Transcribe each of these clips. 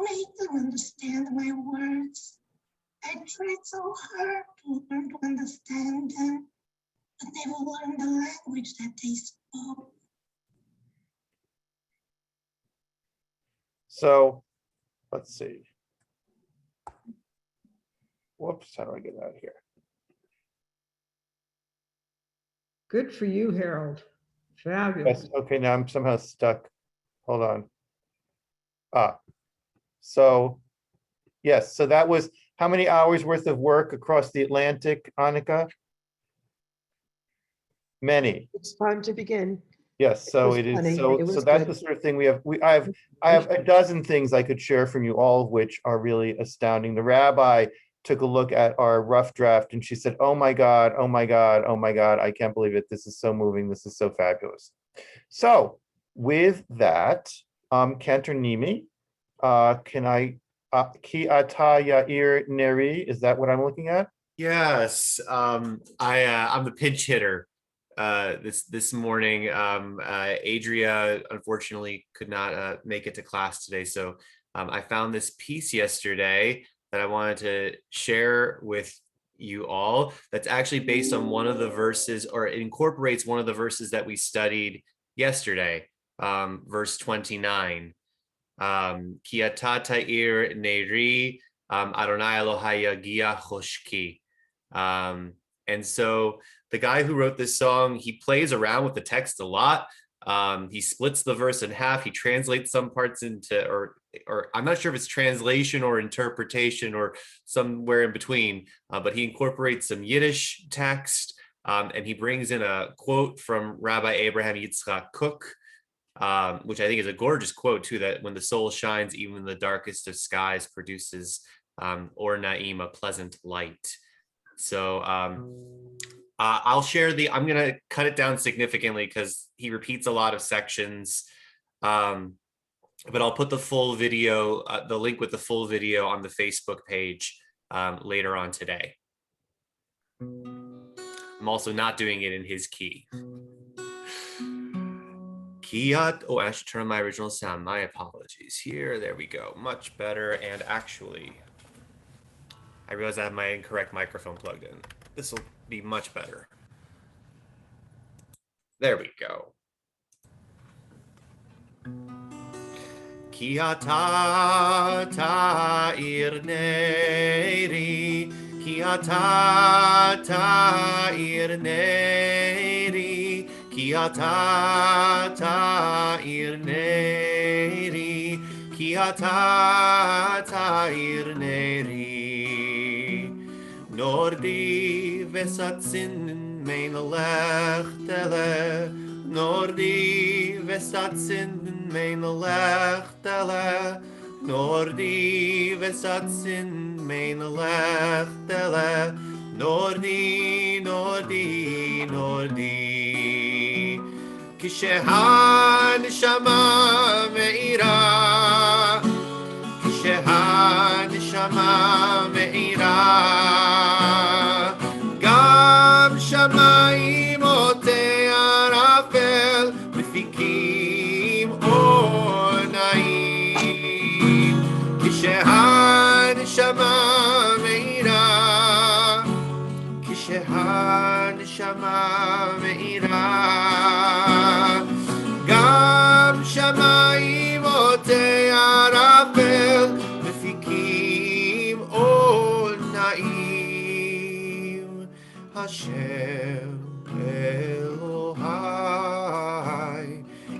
make them understand my words. I tried so hard to learn to understand them, but they will learn the language that they spoke. So let's see. Whoops, how do I get out of here? Good for you, Harold. Fabulous. Yes, okay, now I'm somehow stuck. Hold on. So yes, so that was how many hours worth of work across the Atlantic, Annika? Many. It's time to begin. Yes, so was it is, funny. so It was that's good. the sort of thing I have a dozen things I could share from you, all of which are really astounding. The rabbi took a look at our rough draft and she said, oh my God, oh my God, oh my God, I can't believe it. This is so moving. This is so fabulous. So with that, Cantor Nimi, can I, Ki ata yair neri, is that what I'm looking at? Yes, I'm the pinch hitter this morning. Adria unfortunately could not make it to class today, so I found this piece yesterday that I wanted to share with you all. That's actually based on one of the verses, or it incorporates one of the verses that we studied yesterday, verse 29. Ki ata ta'ir neri Adonai Elohai yagia choshki. And so the guy who wrote this song, he plays around with the text a lot. He splits the verse in half. He translates some parts into, or I'm not sure if it's translation or interpretation or somewhere in between, but he incorporates some Yiddish text, and he brings in a quote from Rabbi Abraham Yitzchak Kook, which I think is a gorgeous quote too, that when the soul shines, even the darkest of skies produces or na'im, a pleasant light. So I'll share I'm going to cut it down significantly because he repeats a lot of sections. But I'll put the full video, the link with the full video on the Facebook page later on today. I'm also not doing it in his key. Oh, I should turn on my original sound. My apologies. Here, there we go. Much better. And actually, I realize I have my incorrect microphone plugged in. This will be much better. There we go. Ki ata ta'ir neri, ki ata ta'ir neri, ki ata ta'ir neri, ki ata ta'ir neri. Nordi vesatzin mein lechtele, Nordi vesatzin mein lechtele, Nordi vesatzin mein lechtele, Nordi, Nordi, Nordi. Kishehan shama meira, Kishehan shama meira, Gam shamayim ote arafel, Mefikim onaim. Kishehan shama meira, Kishehan shama meira, Gam shamayim ote arafel, Mefikim onaim. Hashem Elohai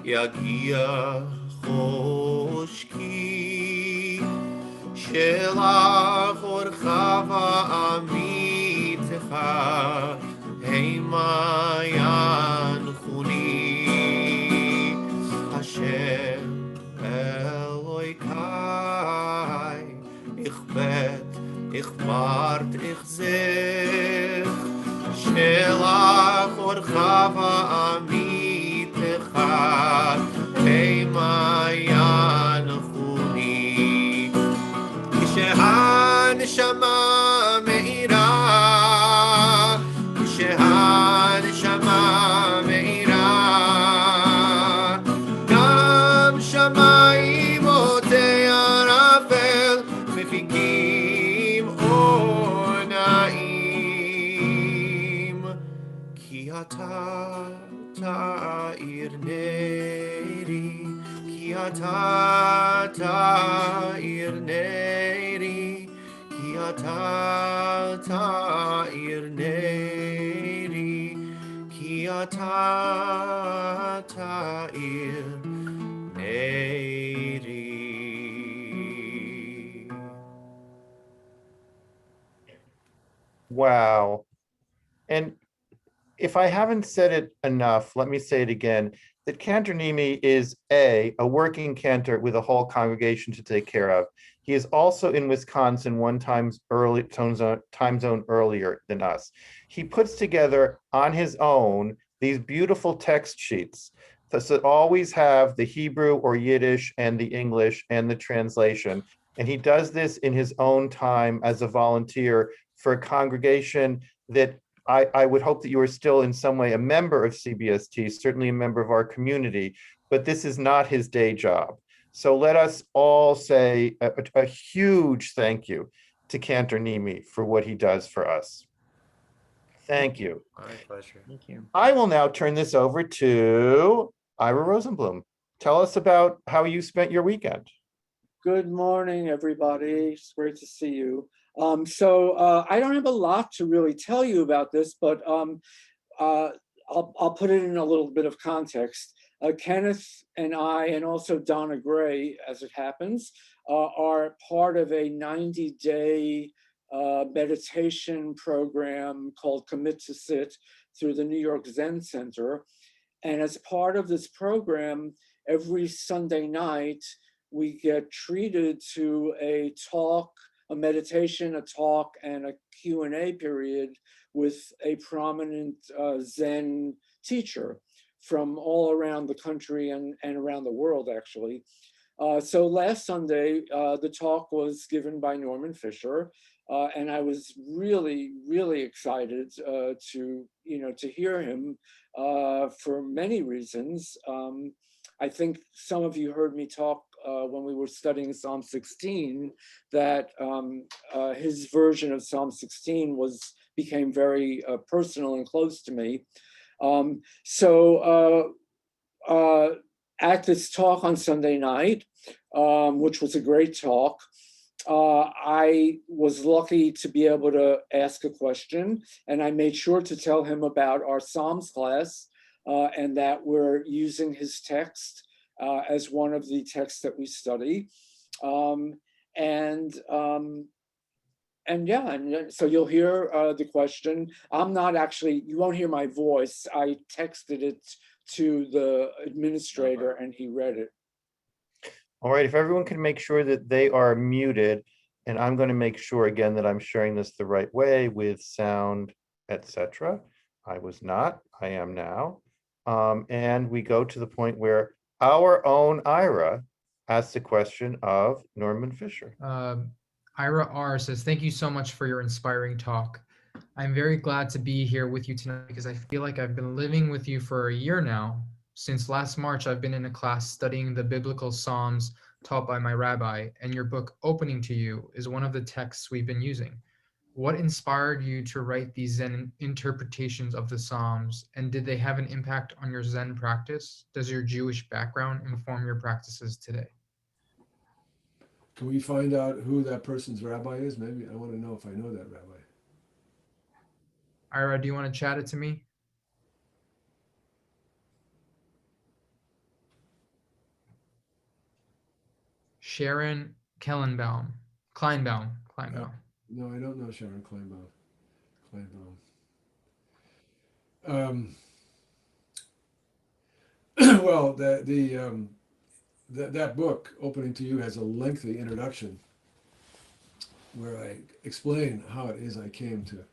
yagia choshki, Shelach orcha va'amitecha, Heima yanchuni. Hashem Elokai, ich bet, ich wart, ich seh, Shelach orcha va'amitecha, Heima yanchuni. Kishehan shama meira, Kishehan shama meira, Gam shamayim ote arafel, Afikim Onaim Ki ata ta'ir neri Ki ata ta'ir neri Ki ata ta'ir neri Ki ata ta'ir neri. Wow. And if I haven't said it enough, let me say it again, that Cantor Nemi is a working cantor with a whole congregation to take care of. He is also in Wisconsin one time zone earlier than us. He puts together on his own these beautiful text sheets that always have the Hebrew or Yiddish and the English and the translation. And he does this in his own time as a volunteer for a congregation that I would hope that you are still in some way a member of CBST, certainly a member of our community, but this is not his day job. So let us all say a huge thank you to Cantor Nemi for what he does for us. Thank you. My pleasure. Thank you. I will now turn this over to Ira Rosenblum. Tell us about how you spent your weekend. Good morning, everybody. It's great to see you. I don't have a lot to really tell you about this, but I'll put it in a little bit of context. Kenneth and I, and also Donna Gray, as it happens, are part of a 90-day meditation program called Commit to Sit through the New York Zen Center. And as part of this program, every Sunday night, we get treated to a talk, a meditation, a talk, and a Q&A period with a prominent Zen teacher from all around the country and around the world, actually. So last Sunday, the talk was given by Norman Fisher, and I was really, really excited to hear him for many reasons. I think some of you heard me talk when we were studying Psalm 16, that his version of Psalm 16 became very personal and close to me. At this talk on Sunday night, which was a great talk, I was lucky to be able to ask a question, and I made sure to tell him about our Psalms class and that we're using his text as one of the texts that we study. So you'll hear the question. You won't hear my voice. I texted it to the administrator and he read it. All right, if everyone can make sure that they are muted, and I'm going to make sure again that I'm sharing this the right way with sound, etc. I was not, I am now. And we go to the point where our own Ira asks the question of Norman Fisher. Ira R says, thank you so much for your inspiring talk. I'm very glad to be here with you tonight because I feel like I've been living with you for a year now. Since last March, I've been in a class studying the biblical Psalms taught by my rabbi, and your book, Opening to You, is one of the texts we've been using. What inspired you to write these Zen interpretations of the Psalms, and did they have an impact on your Zen practice? Does your Jewish background inform your practices today? Can we find out who that person's rabbi is? Maybe I want to know if I know that rabbi. Ira, do you want to chat it to me? Sharon Kleinbaum. No, I don't know Sharon Kleinbaum. Well, that book, Opening to You, has a lengthy introduction where I explain how it is I came to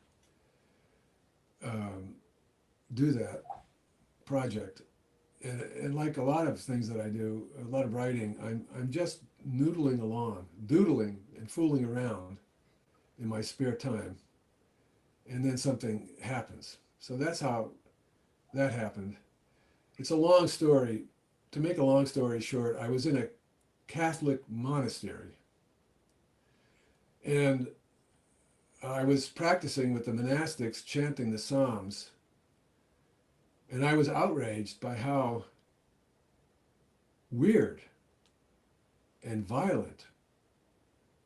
do that project. And like a lot of things that I do, a lot of writing, I'm just noodling along, doodling and fooling around in my spare time. And then something happens. So that's how that happened. It's a long story. To make a long story short, I was in a Catholic monastery And I was practicing with the monastics chanting the Psalms, and I was outraged by how weird and violent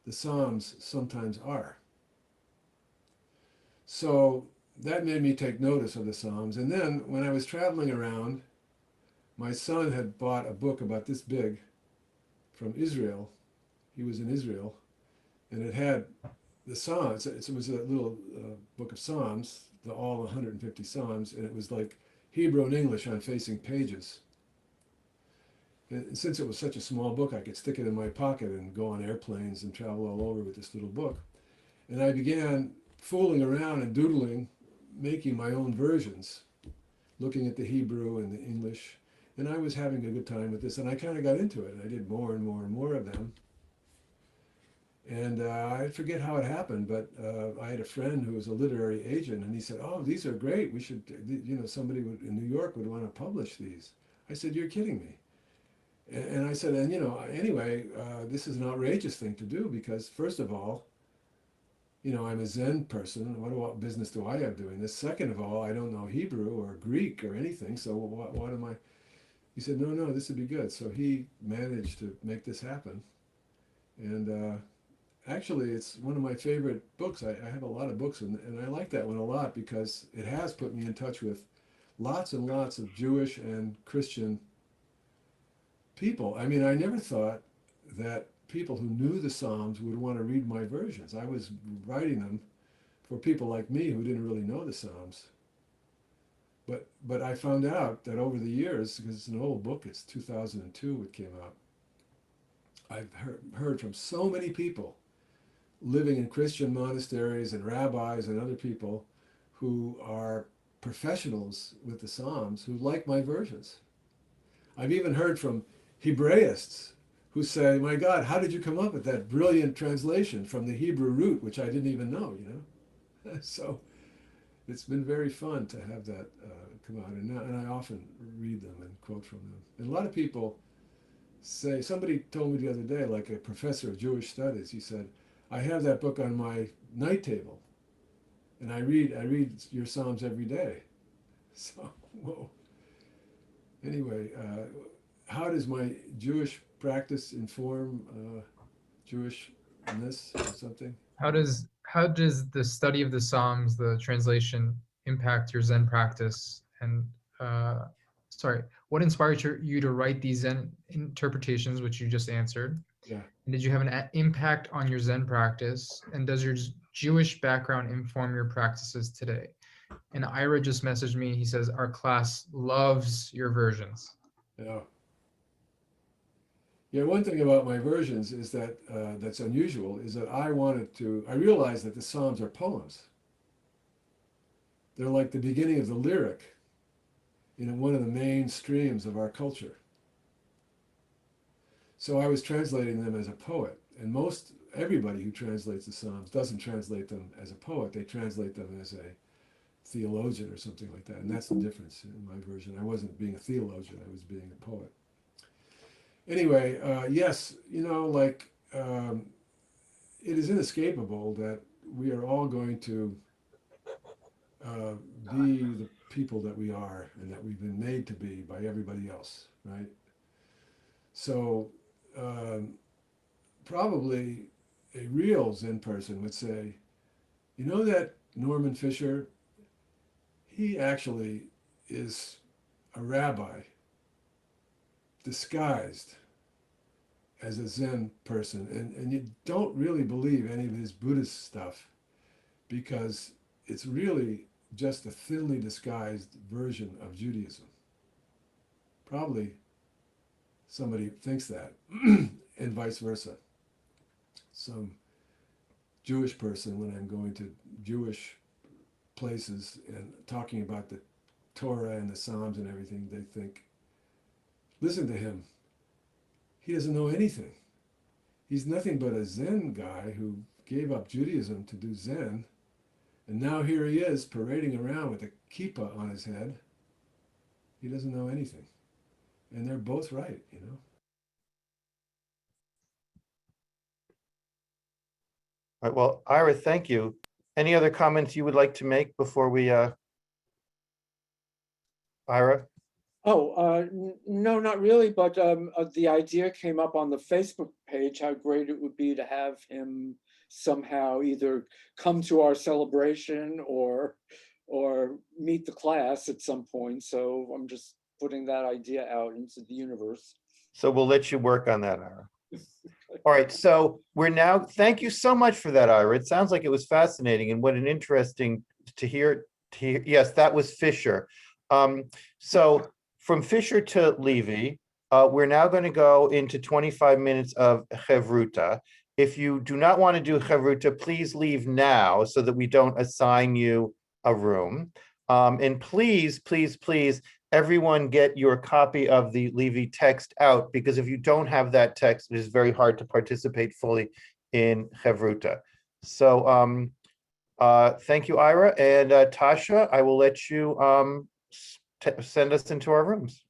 the Psalms sometimes are. So that made me take notice of the Psalms. And then when I was traveling around, my son had bought a book about this big from Israel. He was in Israel, and it had the Psalms. It was a little book of Psalms, all 150 Psalms, and it was like Hebrew and English on facing pages. And since it was such a small book, I could stick it in my pocket and go on airplanes and travel all over with this little book. And I began fooling around and doodling, making my own versions, looking at the Hebrew and the English. And I was having a good time with this, and I kind of got into it. I did more and more and more of them. And I forget how it happened, but I had a friend who was a literary agent, and he said, "Oh, these are great. We should, somebody in New York would want to publish these." I said, "You're kidding me." And I said, anyway, this is an outrageous thing to do because, first of all, I'm a Zen person. What business do I have doing this? Second of all, I don't know Hebrew or Greek or anything, so what am I? He said, no, this would be good. So he managed to make this happen. And actually, it's one of my favorite books. I have a lot of books, and I like that one a lot because it has put me in touch with lots and lots of Jewish and Christian people. I mean, I never thought that people who knew the Psalms would want to read my versions. I was writing them for people like me who didn't really know the Psalms. But I found out that over the years, because it's an old book, it's 2002 it came out, I've heard from so many people living in Christian monasteries and rabbis and other people who are professionals with the Psalms who like my versions. I've even heard from Hebraists who say, "My God, how did you come up with that brilliant translation from the Hebrew root, which I didn't even know?" So it's been very fun to have that come out, and I often read them and quote from them. And a lot of people say, somebody told me the other day, like a professor of Jewish studies, he said, "I have that book on my night table, and I read your Psalms every day." So, whoa. Anyway, how does my Jewish practice inform Jewishness or something? How does the study of the Psalms, the translation, impact your Zen practice? And what inspired you to write these Zen interpretations, which you just answered? Yeah. And did you have an impact on your Zen practice? And does your Jewish background inform your practices today? And Ira just messaged me. He says, our class loves your versions. Yeah. Yeah, one thing about my versions is that that's unusual, is that I realized that the Psalms are poems. They're like the beginning of the lyric in one of the main streams of our culture. So I was translating them as a poet, and everybody who translates the Psalms doesn't translate them as a poet, they translate them as a theologian or something like that, and that's the difference in my version. I wasn't being a theologian, I was being a poet. Anyway, yes, it is inescapable that we are all going to be the people that we are and that we've been made to be by everybody else, right? So probably a real Zen person would say, that Norman Fisher, he actually is a rabbi disguised as a Zen person, and you don't really believe any of his Buddhist stuff because it's really just a thinly disguised version of Judaism. Probably somebody thinks that, and vice versa. Some Jewish person, when I'm going to Jewish places and talking about the Torah and the Psalms and everything, they think, listen to him. He doesn't know anything. He's nothing but a Zen guy who gave up Judaism to do Zen, and now here he is parading around with a kippah on his head. He doesn't know anything. And they're both right, right, well, Ira, thank you. Any other comments you would like to make before we, Ira? Oh, no, not really, but the idea came up on the Facebook page, how great it would be to have him somehow either come to our celebration or meet the class at some point. So I'm just putting that idea out into the universe. So we'll let you work on that, Ira. All right, so we're now, thank you so much for that, Ira. It sounds like it was fascinating and what an interesting to hear. Yes, that was Fisher. So from Fisher to Levy, we're now going to go into 25 minutes of Chevruta. If you do not want to do Chevruta, please leave now so that we don't assign you a room. And please, please, please, everyone get your copy of the Levy text out, because if you don't have that text, it is very hard to participate fully in Chevruta. So thank you, Ira. And Tasha, I will let you send us into our rooms.